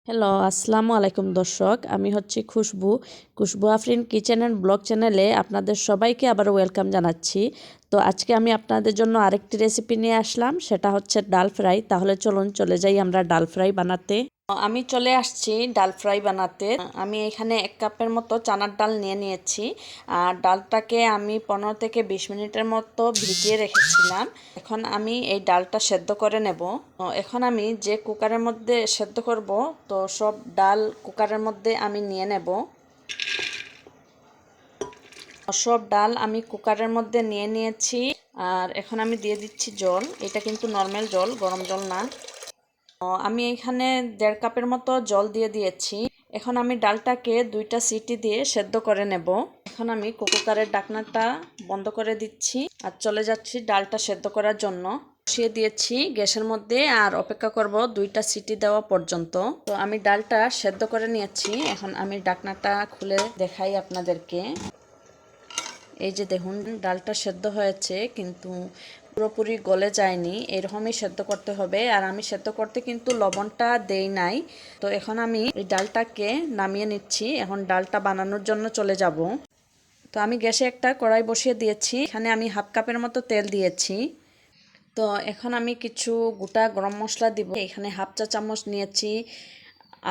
Hello, আসসালামু আলাইকুম দর্শক। আমি হচ্ছি খুশবু আফরিন কিচেন অ্যান্ড ব্লগ চ্যানেলে আপনাদের সবাইকে আবার ওয়েলকাম জানাচ্ছি। তো আজকে আমি আপনাদের জন্য আরেকটি রেসিপি নিয়ে আসলাম, সেটা হচ্ছে ডাল ফ্রাই। তাহলে চলুন চলে যাই আমরা ডাল ফ্রাই বানাতে। আমি চলে আসছি ডাল ফ্রাই বানাতে। আমি এখানে 1 কাপের মতো চানার ডাল নিয়ে নিয়েছি। আর ডালটাকে আমি 15 থেকে 20 মিনিটের মতো ভিজিয়ে রেখেছিলাম। এখন আমি এই ডালটা সেদ্ধ করে নেব। এখন আমি যে কুকারের মধ্যে সেদ্ধ করব, তো সব ডাল কুকারের মধ্যে আমি নিয়ে নেব। সব ডাল আমি কুকারের মধ্যে নিয়ে নিয়েছি। আর এখন আমি দিয়ে দিচ্ছি জল। এটা কিন্তু নর্মাল জল, গরম জল না। আমি এখানে 1.5 কাপের মতো জল দিয়ে দিয়েছি। এখন আমি ডালটাকে 2টা সিটি দিয়ে সেদ্ধ করে নেব। এখন আমি কুকারের ঢাকনাটা বন্ধ করে দিচ্ছি আর চলে যাচ্ছি ডালটা সেদ্ধ করার জন্য। বসিয়ে দিয়েছি গ্যাসের মধ্যে আর অপেক্ষা করব 2টা সিটি দেওয়া পর্যন্ত। তো আমি ডালটা সেদ্ধ করে নিয়েছি। এখন আমি ঢাকনাটা খুলে দেখাই আপনাদেরকে। এই যে দেখুন, ডালটা সেদ্ধ হয়েছে কিন্তু পুরোপুরি গলে যায়নি, এরকমই সেদ্ধ করতে হবে। আর আমি সেদ্ধ করতে কিন্তু লবণটা দেই নাই। তো এখন আমি এই ডালটাকে নামিয়ে নিচ্ছি। এখন ডালটা বানানোর জন্য চলে যাব। তো আমি গ্যাসে একটা কড়াই বসিয়ে দিয়েছি। এখানে আমি 1/2 কাপের মতো তেল দিয়েছি। তো এখন আমি কিছু গোটা গরম মশলা দিব। এখানে 1/2 চা চামচ নিয়েছি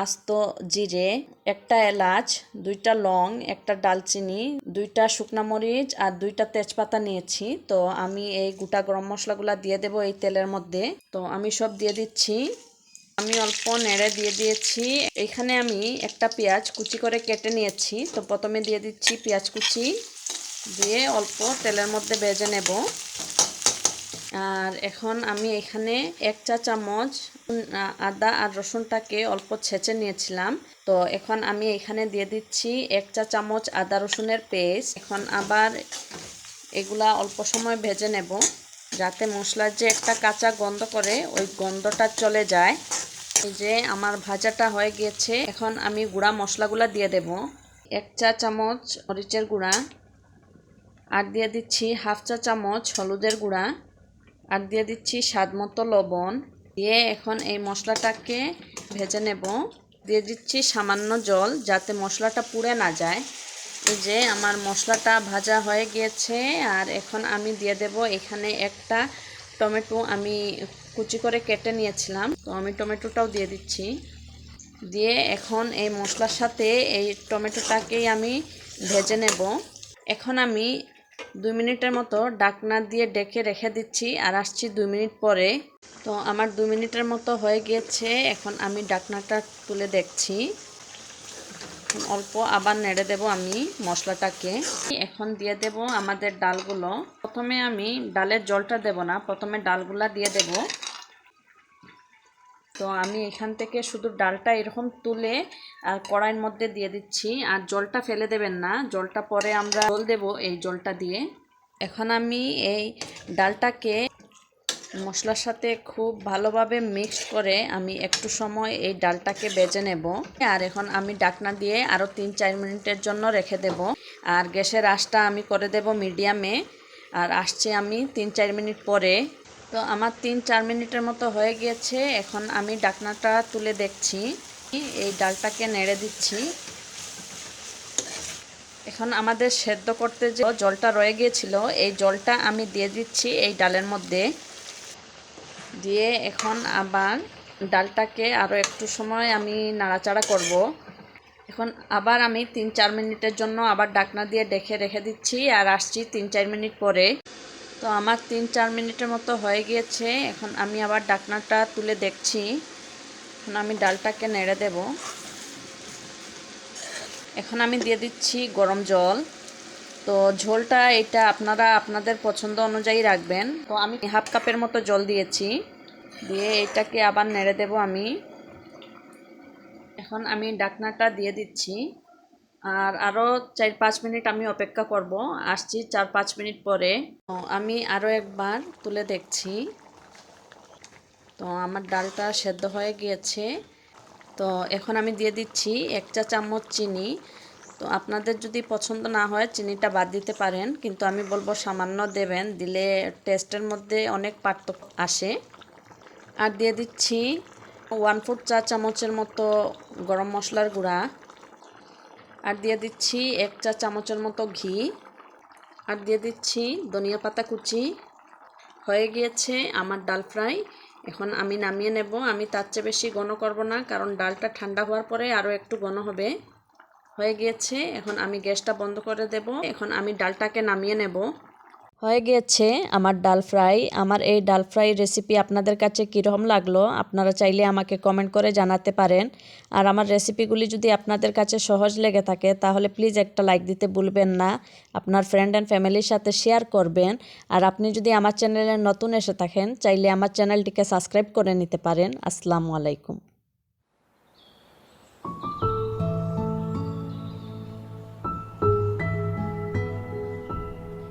আস্ত জিরে, একটা এলাচ, 2টা লং, একটা ডালচিনি, 2টা শুকনা মরিচ আর 2টা তেজপাতা নিয়েছি। তো আমি এই গোটা গরম মশলাগুলো দিয়ে দেব এই তেলের মধ্যে। তো আমি সব দিয়ে দিচ্ছি। আমি অল্প নেড়ে দিয়ে দিয়েছি। এখানে আমি একটা পেঁয়াজ কুচি করে কেটে নিয়েছি। তো প্রথমে দিয়ে দিচ্ছি পেঁয়াজ কুচি, দিয়ে অল্প তেলের মধ্যে ভেজে নেব। আর এখন আমি এখানে 1 চা চামচ আদা আর রসুনটাকে অল্প ছেঁচে নিয়েছিলাম। তো এখন আমি এখানে দিয়ে দিচ্ছি 1 চা চামচ আদা রসুনের পেস্ট। এখন আবার এগুলা অল্প সময় ভেজে নেব, যাতে মশলার যে একটা কাঁচা গন্ধ করে ওই গন্ধটা চলে যায়। এই যে আমার ভাজাটা হয়ে গিয়েছে। এখন আমি গুঁড়া মশলাগুলা দিয়ে দেব। 1 চা চামচ মরিচের গুঁড়া, আর দিয়ে দিচ্ছি 1/2 চা চামচ হলুদের গুঁড়া, আর দিয়ে দিচ্ছি স্বাদ মতো লবণ। দিয়ে এখন এই মশলাটাকে ভেজে নেব। দিয়ে দিচ্ছি সামান্য জল, যাতে মশলাটা পুড়ে না যায়। এই যে আমার মশলাটা ভাজা হয়ে গিয়েছে। আর এখন আমি দিয়ে দেব এখানে একটা টমেটো আমি কুচি করে কেটে নিয়েছিলাম। তো আমি টমেটোটাও দিয়ে দিচ্ছি। দিয়ে এখন এই মশলার সাথে এই টমেটোটাকেই আমি ভেজে নেব। এখন আমি 2 মিনিটের মতো ঢাকনা দিয়ে ঢেকে রেখে দিচ্ছি আর আসছি 2 মিনিট পরে। তো আমার 2 মিনিটের মতো হয়ে গিয়েছে। এখন আমি ঢাকনাটা তুলে দেখছি। অল্প আবার নেড়ে দেব আমি মশলাটাকে। এখন দিয়ে দেব আমাদের ডালগুলো। প্রথমে আমি ডালের জলটা দেব না, প্রথমে ডালগুলা দিয়ে দেব। তো আমি এখান থেকে শুধু ডালটা এরকম তুলে আর কড়াইয়ের মধ্যে দিয়ে দিচ্ছি। আর জলটা ফেলে দেবেন না, জলটা পরে আমরা জল দেব এই জলটা দিয়ে। এখন আমি এই ডালটাকে মশলার সাথে খুব ভালোভাবে মিক্সড করে আমি একটু সময় এই ডালটাকে ভেজে নেব। আর এখন আমি ঢাকনা দিয়ে আরও 3-4 মিনিটের জন্য রেখে দেব। আর গ্যাসের আঁচটা আমি করে দেব মিডিয়ামে। আর আসছে আমি 3-4 মিনিট পরে। তো আমার 3-4 মিনিটের মতো হয়ে গিয়েছে। এখন আমি ঢাকনাটা তুলে দেখছি। এই ডালটাকে নেড়ে দিচ্ছি। এখন আমাদের সেদ্ধ করতে যে জলটা রয়ে গিয়েছিল, এই জলটা আমি দিয়ে দিচ্ছি এই ডালের মধ্যে। দিয়ে এখন আবার ডালটাকে আরও একটু সময় আমি নাড়াচাড়া করব। এখন আবার আমি 3-4 মিনিটের জন্য আবার ঢাকনা দিয়ে ঢেকে রেখে দিচ্ছি আর আসছি 3-4 মিনিট পরে। তো আমার 3-4 মিনিটের মতো হয়ে গিয়েছে। এখন আমি আবার ঢাকনাটা তুলে দেখছি। এখন আমি ডালটাকে নেড়ে দেব। এখন আমি দিয়ে দিচ্ছি গরম জল। তো ঝোলটা এটা আপনারা আপনাদের পছন্দ অনুযায়ী রাখবেন। তো আমি 1/2 কাপের মতো জল দিয়েছি। দিয়ে এটাকে আবার নেড়ে দেব আমি। এখন আমি ঢাকনাটা দিয়ে দিচ্ছি। আর আরও 4-5 মিনিট আমি অপেক্ষা করব। আসছি 4-5 মিনিট পরে। আমি আরও একবার তুলে দেখছি। তো আমার ডালটা সেদ্ধ হয়ে গিয়েছে। তো এখন আমি দিয়ে দিচ্ছি 1 চা চামচ চিনি। তো আপনাদের যদি পছন্দ না হয় চিনিটা বাদ দিতে পারেন, কিন্তু আমি বলবো সামান্য দেবেন, দিলে টেস্টের মধ্যে অনেক পার্থক্য আসে। আর দিয়ে দিচ্ছি 1/4 চা চামচের মতো গরম মশলার গুঁড়া, আর দিয়ে দিচ্ছি 1 চা চামচের মতো ঘি, আর দিয়ে দিচ্ছি ধনিয়া পাতা কুচি। হয়ে গিয়েছে আমার ডাল ফ্রাই। এখন আমি নামিয়ে নেব। আমি তার চেয়ে বেশি ঘন করব না, কারণ ডালটা ঠান্ডা হওয়ার পরে আরও একটু ঘন হবে। হয়ে গিয়েছে, এখন আমি গ্যাসটা বন্ধ করে দেব। এখন আমি ডালটাকে নামিয়ে নেব। হয়ে গিয়েছে আমার ডাল ফ্রাই। আমার এই ডাল ফ্রাই রেসিপি আপনাদের কাছে কীরকম লাগলো আপনারা চাইলে আমাকে কমেন্ট করে জানাতে পারেন। আর আমার রেসিপিগুলি যদি আপনাদের কাছে সহজ লেগে থাকে তাহলে প্লিজ একটা লাইক দিতে ভুলবেন না। আপনার ফ্রেন্ড অ্যান্ড ফ্যামিলির সাথে শেয়ার করবেন। আর আপনি যদি আমার চ্যানেলে নতুন এসে থাকেন চাইলে আমার চ্যানেলটিকে সাবস্ক্রাইব করে নিতে পারেন। আসসালামু আলাইকুম।